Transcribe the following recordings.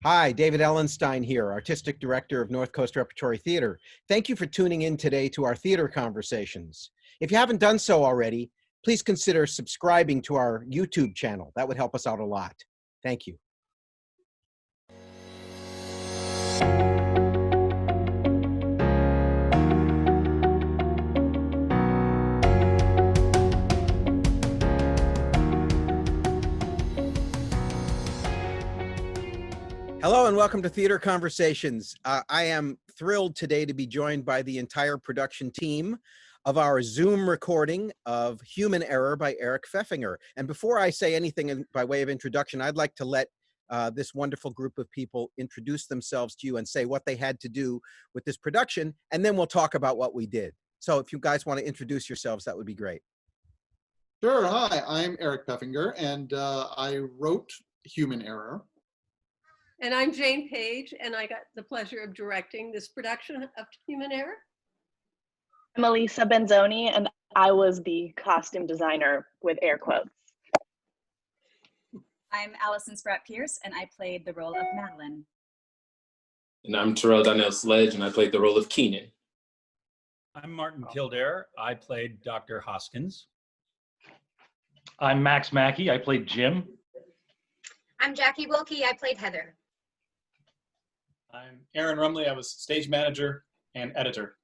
Hi, David Ellenstein here, Artistic Director of North Coast Repertory Theater. Thank you for tuning in today to our theater conversations. If you haven't done so already, please consider subscribing to our YouTube channel. That would help us out a lot. Thank you. Hello and welcome to Theater Conversations. I am thrilled today to be joined by the entire production team of our Zoom recording of Human Error by Eric Pfeffinger. And before I say anything by way of introduction, I'd like to let this wonderful group of people introduce themselves to you and say what they had to do with this production, and then we'll talk about what we did. So if you guys want to introduce yourselves, that would be great. Sure. Hi, I'm Eric Pfeffinger, and I wrote Human Error. And I'm Jane Page, and I got the pleasure of directing this production of Human Error. I'm Elisa Benzoni, and I was the costume designer with air quotes. I'm Allison Spratt Pearce, and I played the role of Madeline. And I'm Terrell Donnell Sledge, and I played the role of Keenan. I'm Martin Kildare. I played Dr. Hoskins. I'm Max Macke. I played Jim. I'm Jacque Wilke. I played Heather. I'm Aaron Rumley. I was stage manager and editor.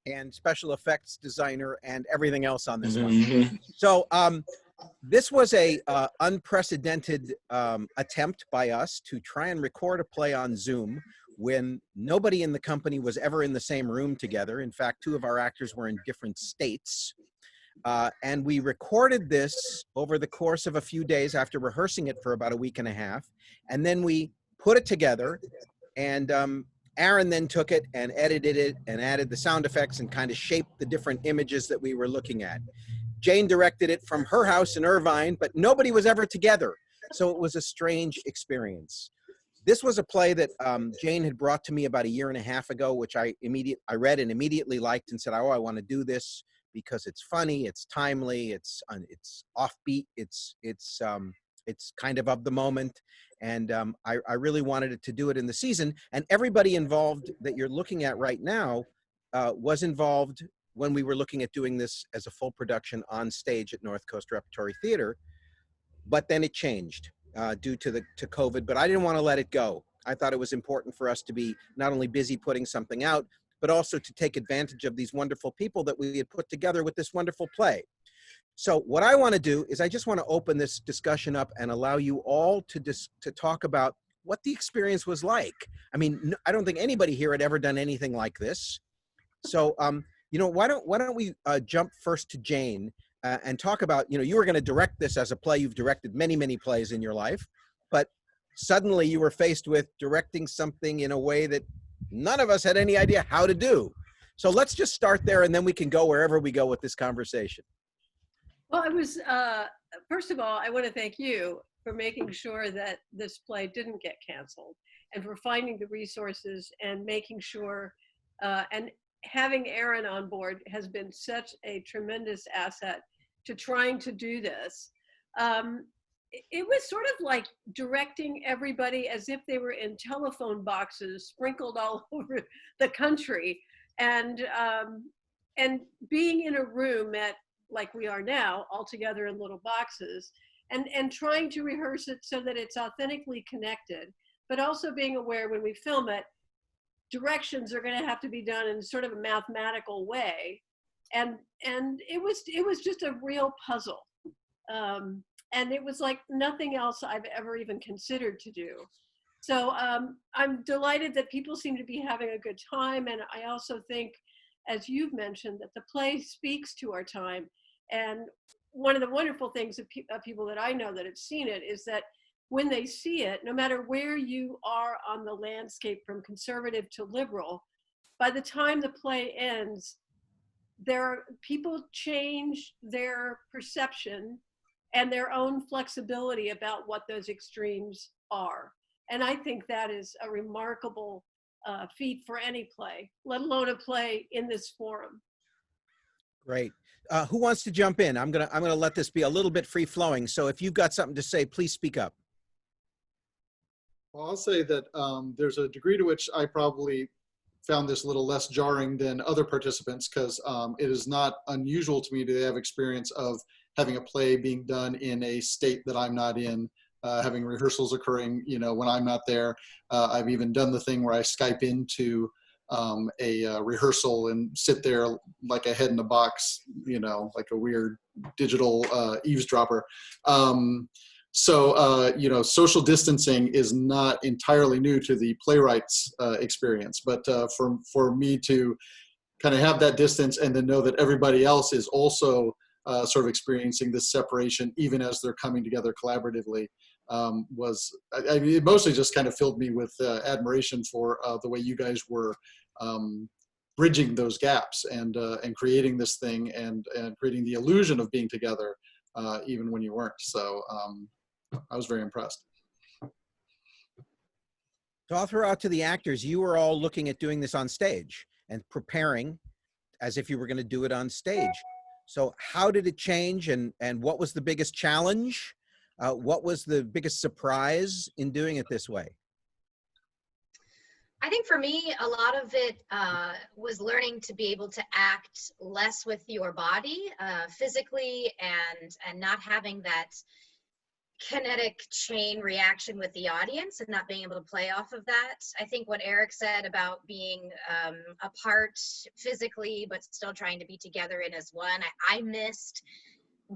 And special effects designer and everything else on this one. So this was a unprecedented attempt by us to try and record a play on Zoom when nobody in the company was ever in the same room together. In fact, two of our actors were in different states. And we recorded this over the course of a few days after rehearsing it for about a week and a half. And then we put it together, and Aaron then took it and edited it and added the sound effects and kind of shaped the different images that we were looking at. Jane directed it from her house in Irvine, but nobody was ever together. So it was a strange experience. This was a play that Jane had brought to me about a year and a half ago, which I read and immediately liked and said, oh, I want to do this because it's funny, it's timely, it's offbeat, it's kind of the moment. And I really wanted to do it in the season. And everybody involved that you're looking at right now was involved when we were looking at doing this as a full production on stage at North Coast Repertory Theater. But then it changed due to COVID, but I didn't want to let it go. I thought it was important for us to be not only busy putting something out, but also to take advantage of these wonderful people that we had put together with this wonderful play. So what I want to do is I just want to open this discussion up and allow you all to talk about what the experience was like. I mean, I don't think anybody here had ever done anything like this. So, you know, why don't we jump first to Jane and talk about, you know, you were going to direct this as a play. You've directed many, many plays in your life, but suddenly you were faced with directing something in a way that none of us had any idea how to do. So let's just start there, and then we can go wherever we go with this conversation. Well, I was, first of all, I want to thank you for making sure that this play didn't get canceled and for finding the resources and making sure, and having Aaron on board has been such a tremendous asset to trying to do this. It was sort of like directing everybody as if they were in telephone boxes sprinkled all over the country, and being in a room like we are now, all together in little boxes, and trying to rehearse it so that it's authentically connected, but also being aware when we film it, directions are going to have to be done in sort of a mathematical way, and it was just a real puzzle. And it was like nothing else I've ever even considered to do. So I'm delighted that people seem to be having a good time. And I also think, as you've mentioned, that the play speaks to our time. And one of the wonderful things of people that I know that have seen it is that when they see it, no matter where you are on the landscape from conservative to liberal, by the time the play ends, people change their perception and their own flexibility about what those extremes are. And I think that is a remarkable feat for any play, let alone a play in this forum. Great. Who wants to jump in? I'm gonna let this be a little bit free flowing. So if you've got something to say, please speak up. Well, I'll say that there's a degree to which I probably found this a little less jarring than other participants, because it is not unusual to me to have experience of having a play being done in a state that I'm not in, having rehearsals occurring, when I'm not there. I've even done the thing where I Skype into a rehearsal and sit there like a head in a box, like a weird digital eavesdropper. So, social distancing is not entirely new to the playwright's experience, but for me to kind of have that distance and then know that everybody else is also sort of experiencing this separation, even as they're coming together collaboratively, it mostly just kind of filled me with admiration for the way you guys were bridging those gaps and creating this thing and creating the illusion of being together, even when you weren't. So I was very impressed. So I'll throw out to the actors, you were all looking at doing this on stage and preparing as if you were going to do it on stage. So how did it change, and what was the biggest challenge? What was the biggest surprise in doing it this way? I think for me, a lot of it was learning to be able to act less with your body physically, and not having that kinetic chain reaction with the audience and not being able to play off of that. I think what Eric said about being apart physically but still trying to be together in as one, I missed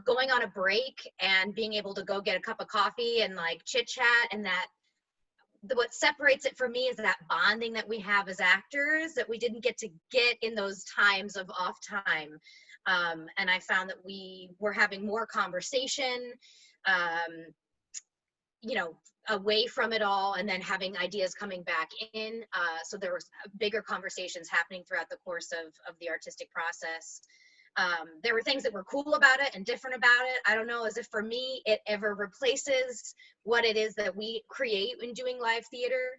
going on a break and being able to go get a cup of coffee and like chit chat, and that what separates it for me is that bonding that we have as actors that we didn't get to get in those times of off time. And I found that we were having more conversation, away from it all, and then having ideas coming back in. So there was bigger conversations happening throughout the course of the artistic process. There were things that were cool about it and different about it. I don't know as if for me it ever replaces what it is that we create when doing live theater.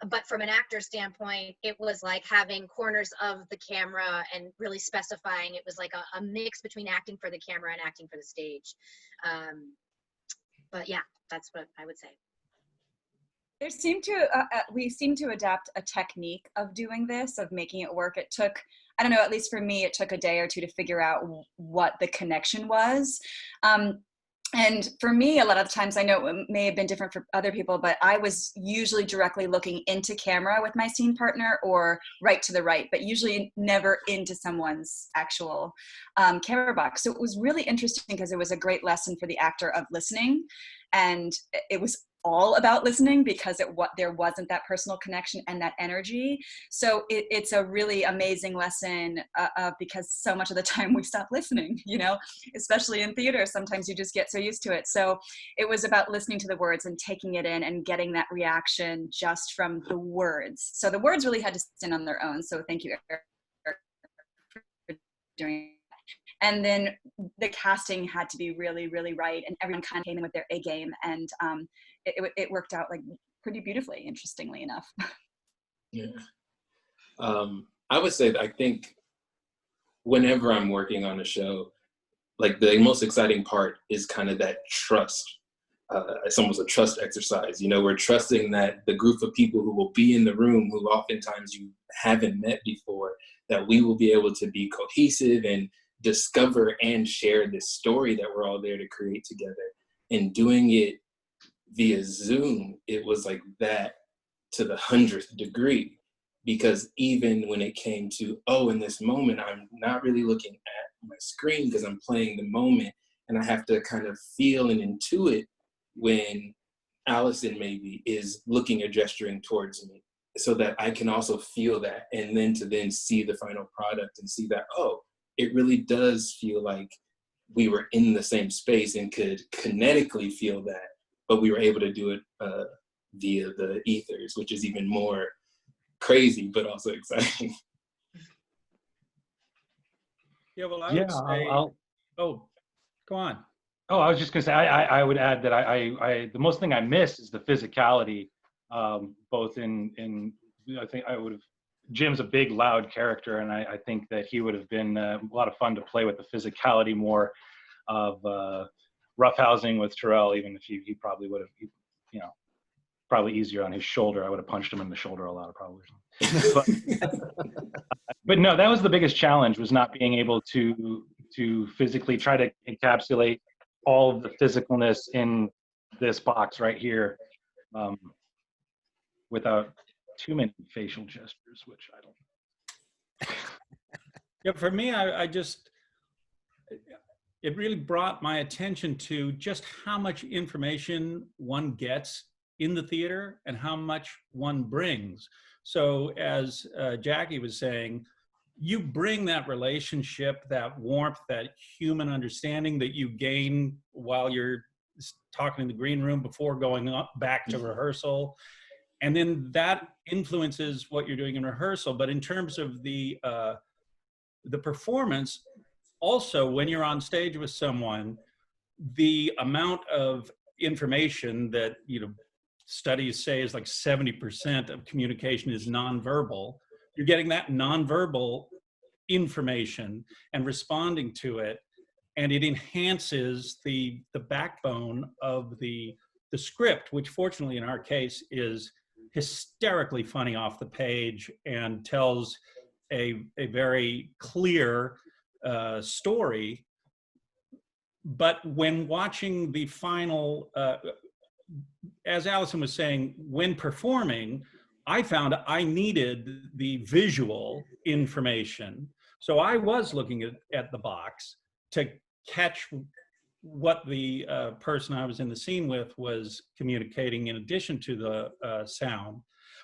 But from an actor standpoint, it was like having corners of the camera and really specifying. It was like a mix between acting for the camera and acting for the stage. But yeah, that's what I would say. We seem to adapt a technique of doing this, of making it work. It took, I don't know, at least for me, it took a day or two to figure out what the connection was. And for me, a lot of times, I know it may have been different for other people, but I was usually directly looking into camera with my scene partner, or right to the right, but usually never into someone's actual camera box. So it was really interesting because it was a great lesson for the actor of listening. And it was all about listening because there wasn't that personal connection and that energy. So it's a really amazing lesson because so much of the time we stop listening, especially in theater. Sometimes you just get so used to it. So it was about listening to the words and taking it in and getting that reaction just from the words. So the words really had to stand on their own. So thank you, Eric, for doing that. And then the casting had to be really, really right, and everyone kind of came in with their A game, and it worked out like pretty beautifully, interestingly enough. Yeah. I would say that I think whenever I'm working on a show, like the most exciting part is kind of that trust. It's almost a trust exercise. We're trusting that the group of people who will be in the room, who oftentimes you haven't met before, that we will be able to be cohesive and discover and share this story that we're all there to create together. And doing it via Zoom, it was like that to the 100th degree, because even when it came to, in this moment, I'm not really looking at my screen because I'm playing the moment, and I have to kind of feel and intuit when Allison maybe is looking or gesturing towards me, so that I can also feel that, and then to see the final product and see that, it really does feel like we were in the same space and could kinetically feel that, but we were able to do it via the ethers, which is even more crazy, but also exciting. Yeah, well, I would say, go on. Oh, I was just gonna say, I would add that the most thing I miss is the physicality, both in I think I would have, Jim's a big, loud character, and I think that he would have been a lot of fun to play with the physicality more of roughhousing with Terrell, even if he probably would have, probably easier on his shoulder. I would have punched him in the shoulder a lot, probably. But no, that was the biggest challenge, was not being able to physically try to encapsulate all of the physicalness in this box right here, without too many facial gestures, which I don't. Yeah, for me, it really brought my attention to just how much information one gets in the theater and how much one brings. So as Jacque was saying, you bring that relationship, that warmth, that human understanding that you gain while you're talking in the green room before going up back to rehearsal. And then that influences what you're doing in rehearsal. But in terms of the performance, also when you're on stage with someone, the amount of information that, studies say is like 70% of communication is nonverbal. You're getting that nonverbal information and responding to it, and it enhances the backbone of the script, which fortunately in our case is hysterically funny off the page and tells a very clear story. But when watching the final, as Allison was saying, when performing, I found I needed the visual information. So I was looking at the box to catch what the person I was in the scene with was communicating in addition to the sound.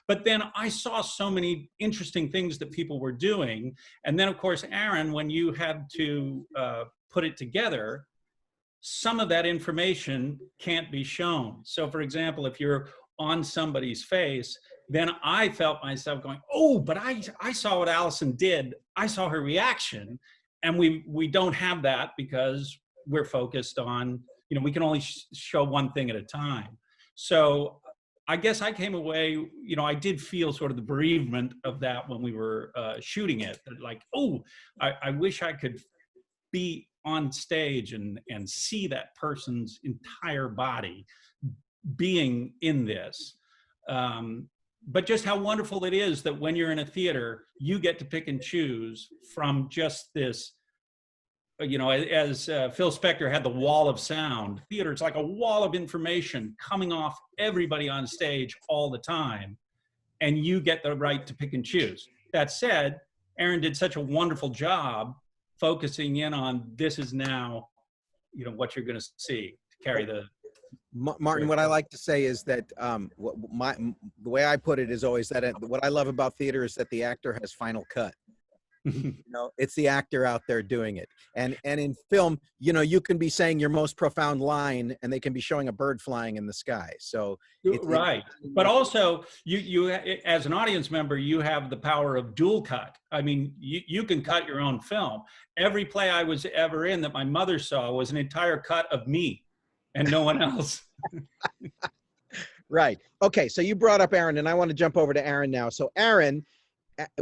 But then I saw so many interesting things that people were doing. And then of course, Aaron, when you had to put it together, some of that information can't be shown. So for example, if you're on somebody's face, then I felt myself going, oh, but I saw what Allison did. I saw her reaction. And we don't have that because we're focused on, we can only show one thing at a time. So I guess I came away, I did feel sort of the bereavement of that when we were shooting it. Like, oh, I wish I could be on stage and see that person's entire body being in this. But just how wonderful it is that when you're in a theater, you get to pick and choose from just this, as Phil Spector had the wall of sound. Theater, it's like a wall of information coming off everybody on stage all the time, and you get the right to pick and choose. That said, Aaron did such a wonderful job focusing in on this is now, what you're going to see to carry the. Martin, what I like to say is that the way I put it is always that what I love about theater is that the actor has final cut. It's the actor out there doing it. And in film, you can be saying your most profound line and they can be showing a bird flying in the sky. So right. But also you as an audience member, you have the power of dual cut. I mean, you can cut your own film. Every play I was ever in that my mother saw was an entire cut of me and no one else. Right. Okay. So you brought up Aaron, and I want to jump over to Aaron now. So Aaron,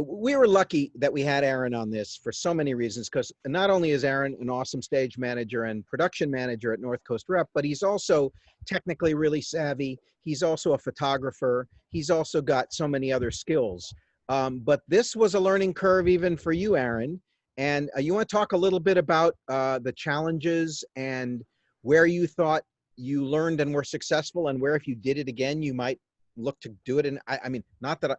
we were lucky that we had Aaron on this for so many reasons, because not only is Aaron an awesome stage manager and production manager at North Coast Rep, but he's also technically really savvy. He's also a photographer. He's also got so many other skills. But this was a learning curve even for you, Aaron. And you want to talk a little bit about the challenges and where you thought you learned and were successful, and where if you did it again, you might look to do it. And I mean, not that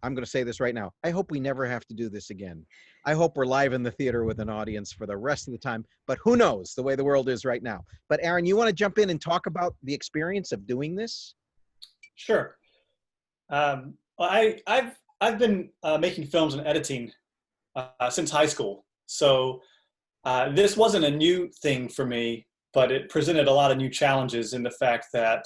I'm going to say this right now. I hope we never have to do this again. I hope we're live in the theater with an audience for the rest of the time, but who knows the way the world is right now. But Aaron, you want to jump in and talk about the experience of doing this? Sure. Well, I've been making films and editing since high school. So this wasn't a new thing for me, but it presented a lot of new challenges in the fact that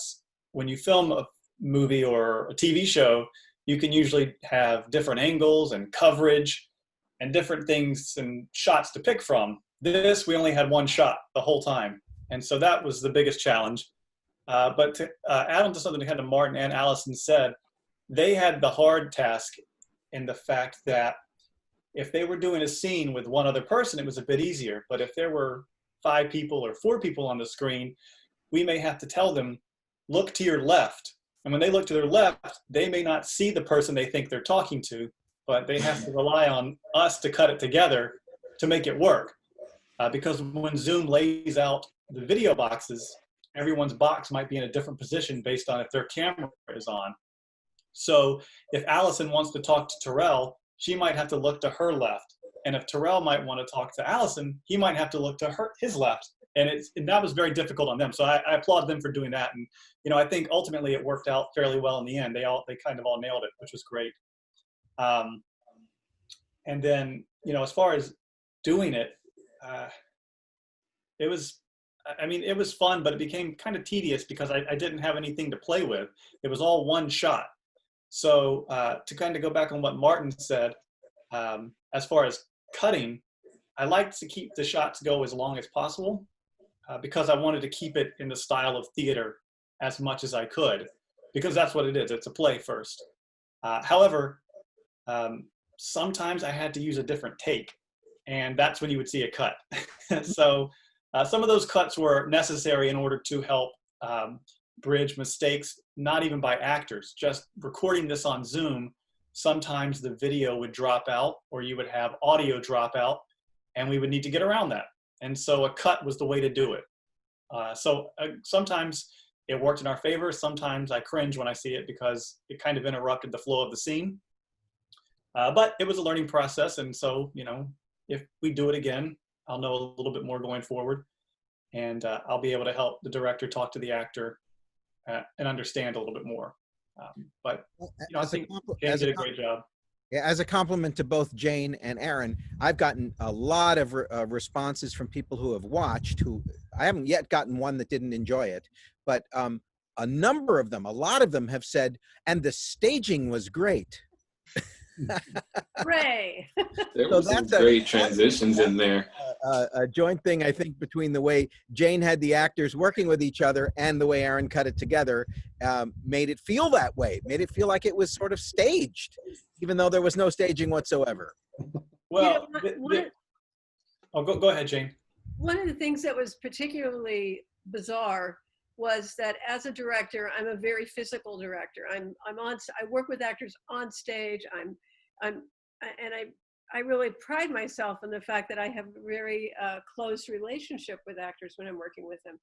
when you film a movie or a TV show, you can usually have different angles and coverage and different things and shots to pick from. This, we only had one shot the whole time. And so that was the biggest challenge. But to add on to something that Martin and Allison said, they had the hard task in the fact that if they were doing a scene with one other person, it was a bit easier. But if there were 5 people or 4 people on the screen, we may have to tell them, look to your left And when they look to their left, they may not see the person they think they're talking to, but they have to rely on us to cut it together to make it work. Because when Zoom lays out the video boxes, everyone's box might be in a different position based on if their camera is on. So if Allison wants to talk to Terrell, she might have to look to her left. And if Terrell might want to talk to Allison, he might have to look to his left. And that was very difficult on them. So I applaud them for doing that. And, you know, I think ultimately it worked out fairly well in the end. They kind of all nailed it, which was great. And then, you know, as far as doing it, it was fun, but it became kind of tedious because I didn't have anything to play with. It was all one shot. So to kind of go back on what Martin said, as far as cutting, I like to keep the shots go as long as possible because I wanted to keep it in the style of theater as much as I could, because that's what it is. It's a play first. However, sometimes I had to use a different take, and that's when you would see a cut. So some of those cuts were necessary in order to help bridge mistakes, not even by actors, just recording this on Zoom. Sometimes the video would drop out or you would have audio drop out, and we would need to get around that. And so a cut was the way to do it. Sometimes it worked in our favor. Sometimes I cringe when I see it because it kind of interrupted the flow of the scene. But it was a learning process. And so, you know, if we do it again, I'll know a little bit more going forward. And I'll be able to help the director talk to the actor and understand a little bit more. But you know, I think Jane did a great job. Yeah, as a compliment to both Jane and Aaron, I've gotten a lot of responses from people who have watched, who I haven't yet gotten one that didn't enjoy it, but a number of them, a lot of them have said, and the staging was great. Hooray! There were some great transitions in there. A joint thing, I think, between the way Jane had the actors working with each other and the way Aaron cut it together, made it feel that way, made it feel like it was sort of staged, even though there was no staging whatsoever. Well, go ahead, Jane. One of the things that was particularly bizarre was that as a director, I'm a very physical director. I work with actors on stage. I really pride myself in the fact that I have a very close relationship with actors when I'm working with them.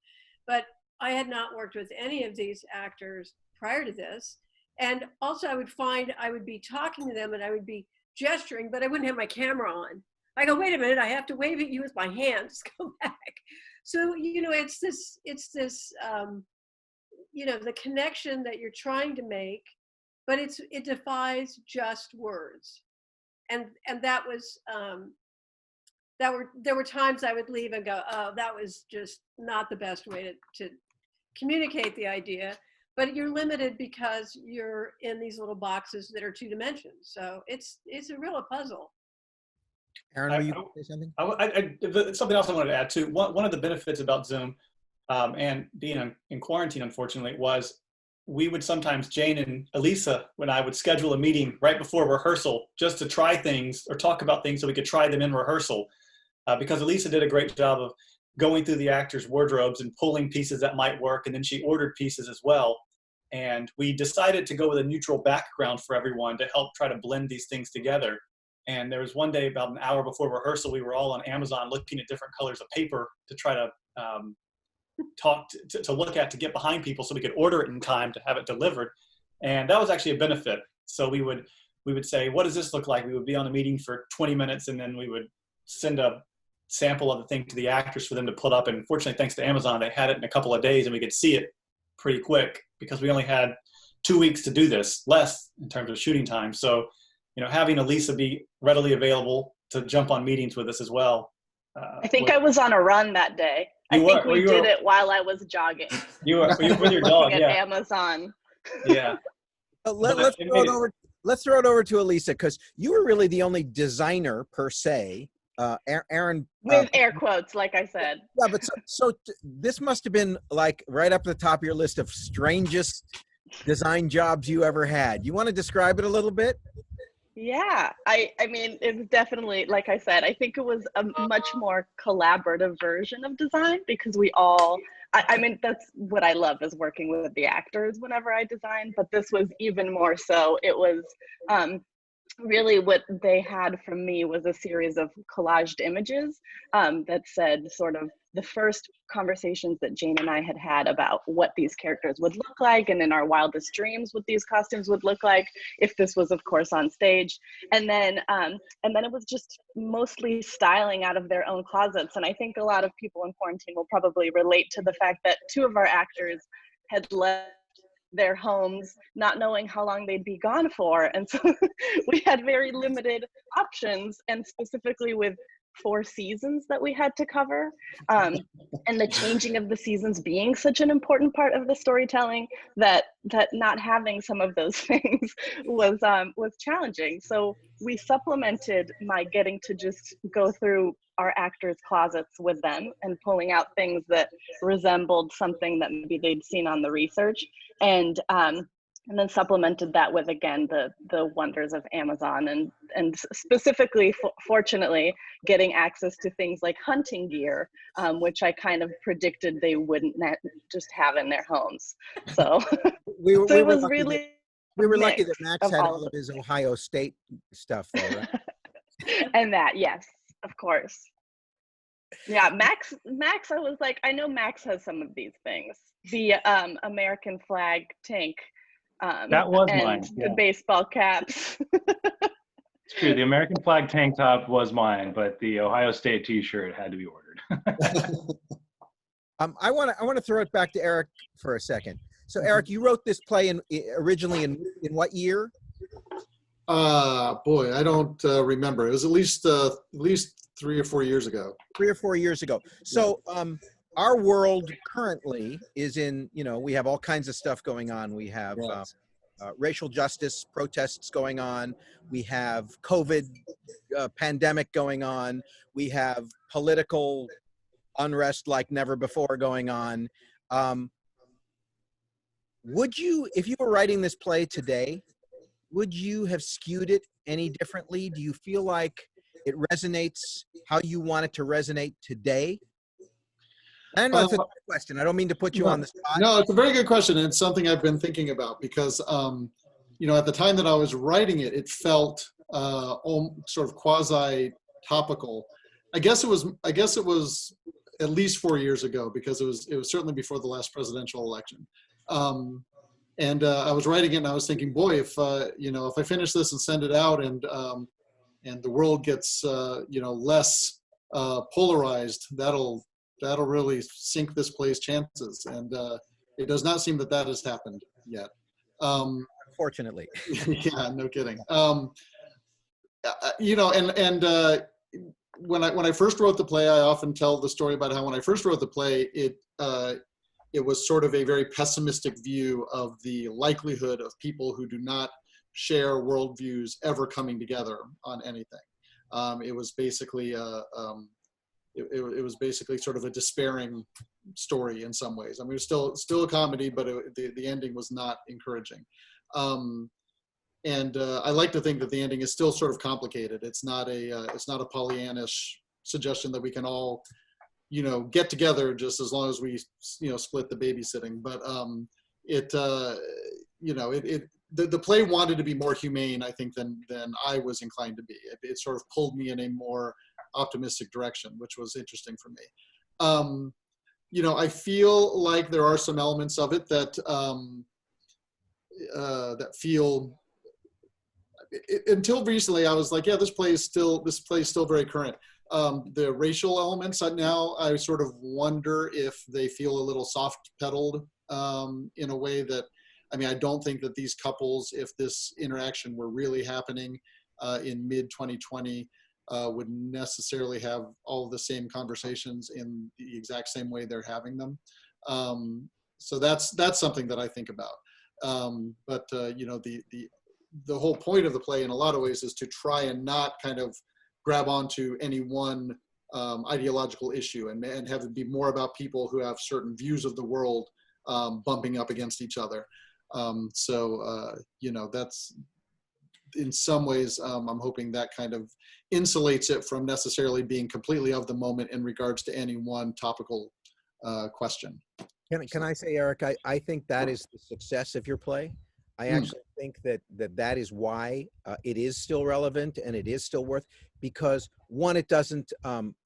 But I had not worked with any of these actors prior to this. And also I would be talking to them and I would be gesturing, but I wouldn't have my camera on. I go, wait a minute, I have to wave at you with my hands, go back. So, you know, it's this, you know, the connection that you're trying to make, but it defies just words. And that was, there were times I would leave and go, oh, that was just not the best way to communicate the idea, but you're limited because you're in these little boxes that are 2 dimensions. So it's a real puzzle. Aaron, were you going to say something? Something else I wanted to add too. One of the benefits about Zoom and being in quarantine, unfortunately, was we would sometimes, Jane and Elisa, when I would schedule a meeting right before rehearsal just to try things or talk about things so we could try them in rehearsal. Because Elisa did a great job of going through the actors' wardrobes and pulling pieces that might work, and then she ordered pieces as well. And we decided to go with a neutral background for everyone to help try to blend these things together. And there was one day about an hour before rehearsal, we were all on Amazon looking at different colors of paper to try to to look at, to get behind people so we could order it in time to have it delivered. And that was actually a benefit. So we would say, what does this look like? We would be on a meeting for 20 minutes and then we would send a sample of the thing to the actors for them to put up. And fortunately, thanks to Amazon, they had it in a couple of days and we could see it pretty quick because we only had 2 weeks to do this, less in terms of shooting time. So, you know, having Elisa be readily available to jump on meetings with us as well. I think I was on a run that day. I think we did it while I was jogging. You were with your dog, at yeah. Amazon. Yeah. Let's throw it over to Elisa, because you were really the only designer per se. Aaron, with air quotes, like I said. Yeah, but so this must have been like right up at the top of your list of strangest design jobs you ever had. You want to describe it a little bit? Yeah, I mean, it's definitely, like I said, I think it was a much more collaborative version of design because we all, I mean, that's what I love is working with the actors whenever I design, but this was even more so. It was really what they had from me was a series of collaged images that said sort of the first conversations that Jane and I had had about what these characters would look like, and in our wildest dreams what these costumes would look like if this was of course on stage. And then it was just mostly styling out of their own closets. And I think a lot of people in quarantine will probably relate to the fact that two of our actors had left their homes not knowing how long they'd be gone for, and so we had very limited options, and specifically with 4 seasons that we had to cover, and the changing of the seasons being such an important part of the storytelling, that not having some of those things was challenging. So we supplemented my getting to just go through our actors' closets with them and pulling out things that resembled something that maybe they'd seen on the research, and then supplemented that with, again, the wonders of Amazon, and specifically, fortunately, getting access to things like hunting gear, which I kind of predicted they wouldn't just have in their homes. So, we were really lucky that Max had all of his Ohio State stuff, though, right? And that, yes, of course. Yeah, Max, I was like, I know Max has some of these things. The American flag tank. That was and mine. The Yeah. baseball caps. It's true. The American flag tank top was mine, but the Ohio State T-shirt had to be ordered. I want to throw it back to Eric for a second. So, Eric, you wrote this play originally in what year? Boy, I don't remember. It was at least 3 or 4 years ago. 3 or 4 years ago. So, our world currently is in, we have all kinds of stuff going on. We have racial justice protests going on. We have COVID pandemic going on. We have political unrest like never before going on. Would you, if you were writing this play today, would you have skewed it any differently? Do you feel like it resonates how you want it to resonate today? I know it's a good question. I don't mean to put you on the spot. No, it's a very good question, and it's something I've been thinking about because, at the time that I was writing it, it felt sort of quasi-topical. I guess it was at least 4 years ago because it was certainly before the last presidential election. And I was writing it, and I was thinking, boy, if I finish this and send it out, and the world gets less polarized, that'll really sink this play's chances. And it does not seem that has happened yet. Unfortunately. Yeah, no kidding. When I first wrote the play, I often tell the story about how when I first wrote the play, it was sort of a very pessimistic view of the likelihood of people who do not share worldviews ever coming together on anything. It was basically it was basically sort of a despairing story in some ways. I mean, it was still a comedy, but the ending was not encouraging. I like to think that the ending is still sort of complicated. It's not a Pollyannish suggestion that we can all, get together just as long as we, split the babysitting. But the play wanted to be more humane, I think, than I was inclined to be. It sort of pulled me in a more optimistic direction, which was interesting for me. I feel like there are some elements of it that feel. Until recently, I was like, yeah, this play is still very current. The racial elements now, I sort of wonder if they feel a little soft pedaled in a way that, I don't think that these couples, if this interaction were really happening in mid 2020, would necessarily have all of the same conversations in the exact same way they're having them. So that's something that I think about. But the whole point of the play in a lot of ways is to try and not kind of grab onto any one ideological issue and have it be more about people who have certain views of the world bumping up against each other. That's in some ways, I'm hoping that kind of insulates it from necessarily being completely of the moment in regards to any one topical question. Can I say, Eric, I think that is the success of your play. I actually think that is why it is still relevant and it is still worth, because one, it doesn't,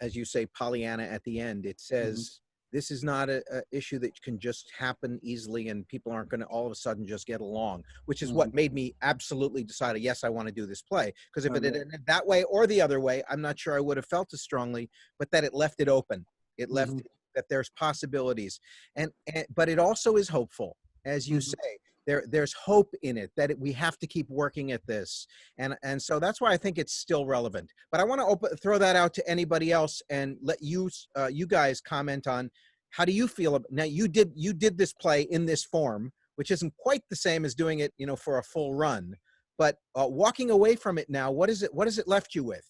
as you say, Pollyanna at the end. It says, this is not a issue that can just happen easily and people aren't going to all of a sudden just get along, which is what made me absolutely decide, yes, I want to do this play. Because if it had ended that way or the other way, I'm not sure I would have felt as strongly, but that it left it open. It left that there's possibilities. But it also is hopeful, as you say. There's hope in it, that we have to keep working at this. And so that's why I think it's still relevant. But I want to throw that out to anybody else and let you guys comment on, how do you feel? Now, you did this play in this form, which isn't quite the same as doing it, for a full run. But walking away from it now, what has it left you with?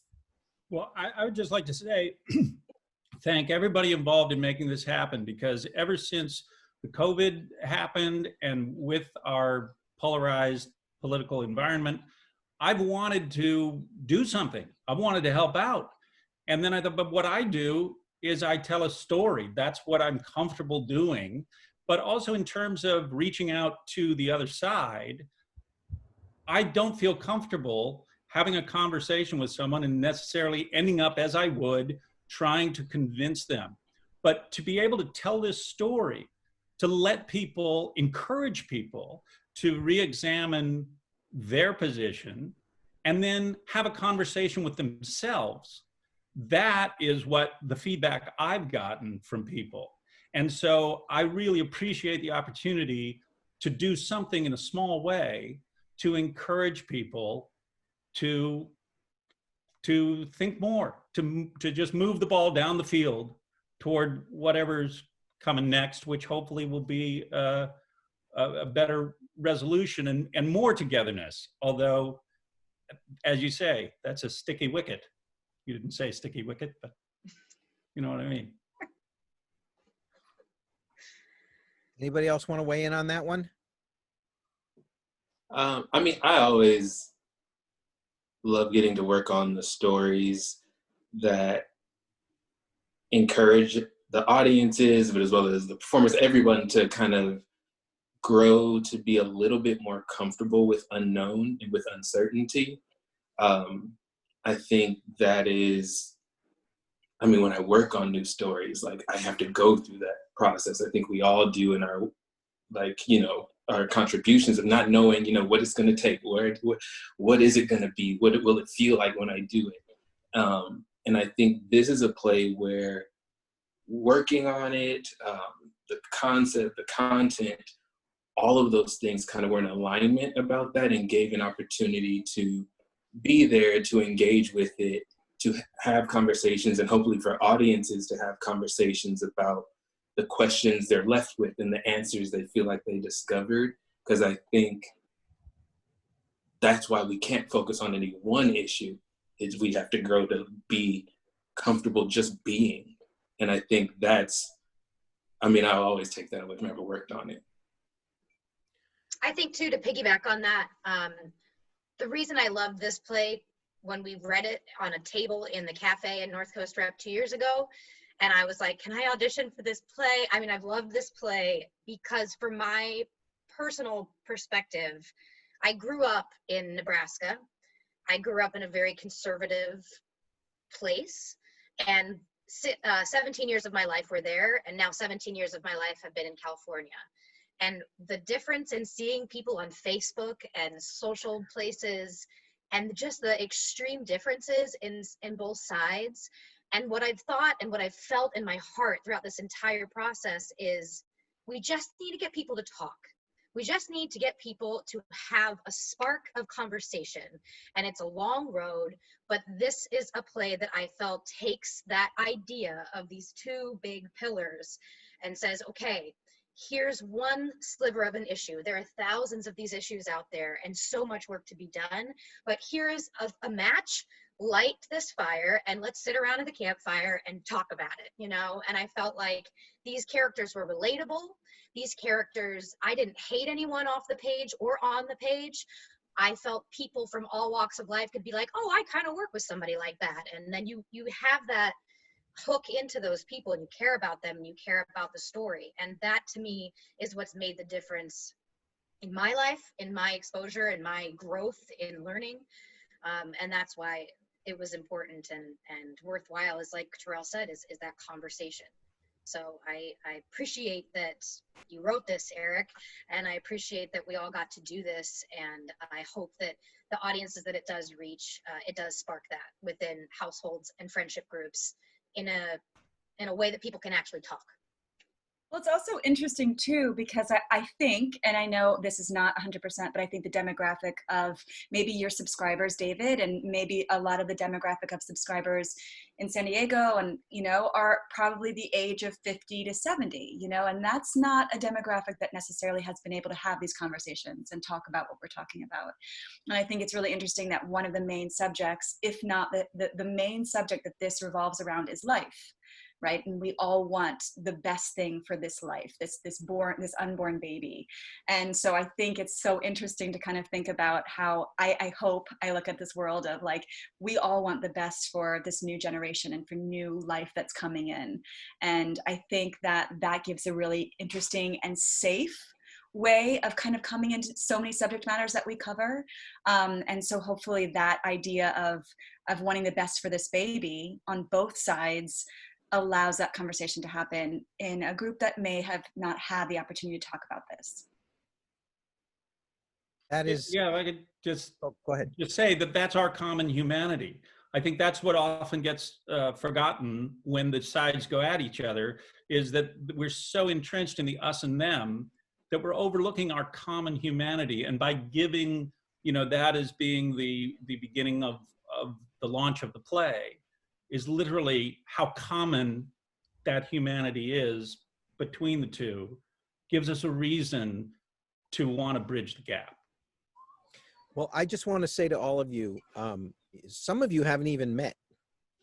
Well, I would just like to say, thank everybody involved in making this happen, because ever since the COVID happened and with our polarized political environment, I've wanted to do something. I've wanted to help out. And then I thought, but what I do is I tell a story. That's what I'm comfortable doing. But also in terms of reaching out to the other side, I don't feel comfortable having a conversation with someone and necessarily ending up as I would trying to convince them. But to be able to tell this story, to let people, encourage people to re-examine their position and then have a conversation with themselves. That is what the feedback I've gotten from people. And so I really appreciate the opportunity to do something in a small way to encourage people to think more, to just move the ball down the field toward whatever's coming next, which hopefully will be a better resolution and more togetherness. Although, as you say, that's a sticky wicket. You didn't say sticky wicket, but you know what I mean. Anybody else want to weigh in on that one? I mean, I always love getting to work on the stories that encourage the audiences, but as well as the performers, everyone to kind of grow to be a little bit more comfortable with unknown and with uncertainty. I think that is, I mean, when I work on new stories, like I have to go through that process. I think we all do in our, our contributions of not knowing, what it's going to take, what is it going to be, what will it feel like when I do it. And I think this is a play where working on it, the concept, the content, all of those things kind of were in alignment about that and gave an opportunity to be there, to engage with it, to have conversations, and hopefully for audiences to have conversations about the questions they're left with and the answers they feel like they discovered. Because I think that's why we can't focus on any one issue, is we have to grow to be comfortable just being. And I think that's, I'll always take that with me. I've ever worked on it. I think too, to piggyback on that, the reason I love this play, when we read it on a table in the cafe in North Coast Rep 2 years ago, and I was like, can I audition for this play? I've loved this play because from my personal perspective, I grew up in Nebraska. I grew up in a very conservative place, and 17 years of my life were there, and now 17 years of my life have been in California. And the difference in seeing people on Facebook and social places, and just the extreme differences in both sides, and what I've thought and what I've felt in my heart throughout this entire process is we just need to get people to talk. We just need to get people to have a spark of conversation. And it's a long road, but this is a play that I felt takes that idea of these two big pillars and says, okay, here's one sliver of an issue. There are thousands of these issues out there and so much work to be done, but here's a match. Light this fire and let's sit around at the campfire and talk about it, And I felt like these characters were relatable. These characters, I didn't hate anyone off the page or on the page. I felt people from all walks of life could be like, oh, I kind of work with somebody like that. And then you have that hook into those people, and you care about them, and you care about the story. And that to me is what's made the difference in my life, in my exposure, in my growth in learning. And that's why it was important and worthwhile, is like Terrell said, is that conversation. So I appreciate that you wrote this, Eric, and I appreciate that we all got to do this. And I hope that the audiences that it does reach, it does spark that within households and friendship groups in a way that people can actually talk. Well, it's also interesting too, because I think, and I know this is not 100%, but I think the demographic of maybe your subscribers, David, and maybe a lot of the demographic of subscribers in San Diego, and, you know, are probably the age of 50 to 70, you know, and that's not a demographic that necessarily has been able to have these conversations and talk about what we're talking about. And I think it's really interesting that one of the main subjects, if not the main subject that this revolves around, is life. Right, and we all want the best thing for this life, this unborn baby. And so I think it's so interesting to kind of think about how I hope I look at this world of like, we all want the best for this new generation and for new life that's coming in. And I think that gives a really interesting and safe way of kind of coming into so many subject matters that we cover. And so hopefully that idea of wanting the best for this baby on both sides allows that conversation to happen in a group that may have not had the opportunity to talk about this. That is, yeah, I could just go ahead. Just say that that's our common humanity. I think that's what often gets forgotten when the sides go at each other, is that we're so entrenched in the us and them that we're overlooking our common humanity. And by giving, you know, that as being the beginning of the launch of the play, is literally how common that humanity is between the two, gives us a reason to want to bridge the gap. Well, I just want to say to all of you, some of you haven't even met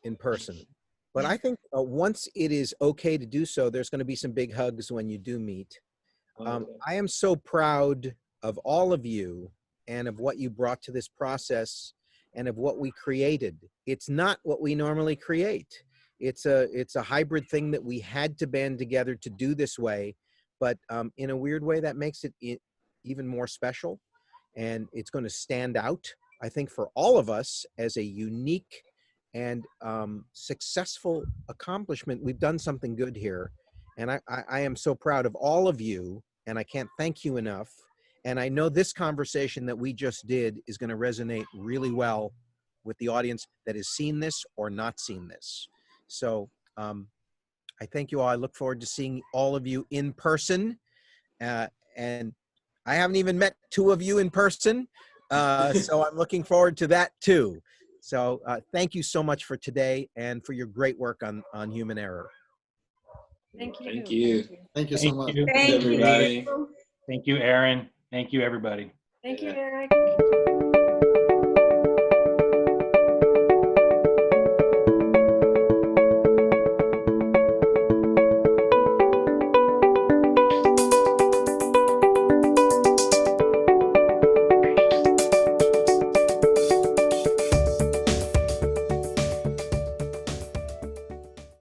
in person, but I think once it is okay to do so, there's going to be some big hugs when you do meet. I am so proud of all of you and of what you brought to this process and of what we created. It's not what we normally create. It's a hybrid thing that we had to band together to do this way, but in a weird way that makes it even more special, and it's going to stand out, I think, for all of us as a unique and successful accomplishment. We've done something good here, and I am so proud of all of you, and I can't thank you enough. And I know this conversation that we just did is going to resonate really well with the audience that has seen this or not seen this. So I thank you all. I look forward to seeing all of you in person. And I haven't even met two of you in person. So I'm looking forward to that too. So thank you so much for today and for your great work on Human Error. Thank you. Thank you. Thank you so much. Thank everybody. you. Thank you, Aaron. Thank you, everybody. Thank you, Yeah. Eric.